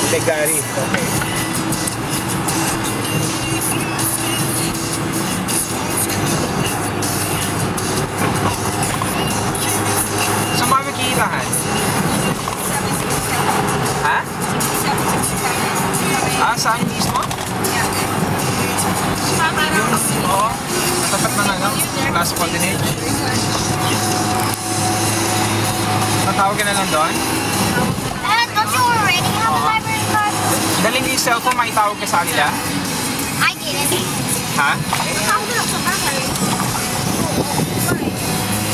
Legari. Okay. Saan ba magkikitahan? Ha? Saan mismo? Oo. Tapat ng ano? Last coordinate. Tatawag ka na lang doon? Don't you already have a library card? Daling yung cellphone, maitawag ka sa kanila? I didn't. Ha?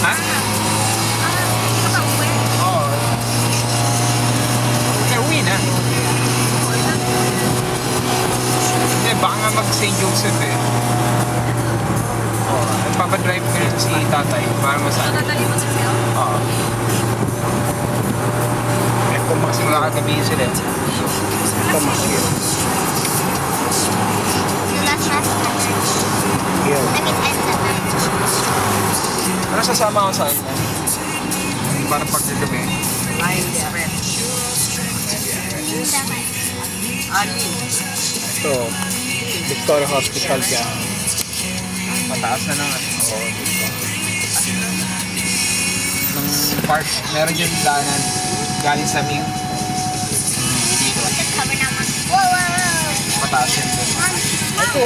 Ha? Oo. Okay, uwi na. Hindi, baka nga mag-St. Joseph eh. Oo. Nagpapadrive ko rin si tatay para masana. Oo. Kasi wala kagabihin sila. Pamakyo. Yun. Ano sasama ko sa inyo? Para pagkagabi. Ito, Victoria Hospital dyan. Mataas na naman. Oo, dito. Nung park, meron yung daanan galing sa Ming. Dito. Mataas yun. Ito,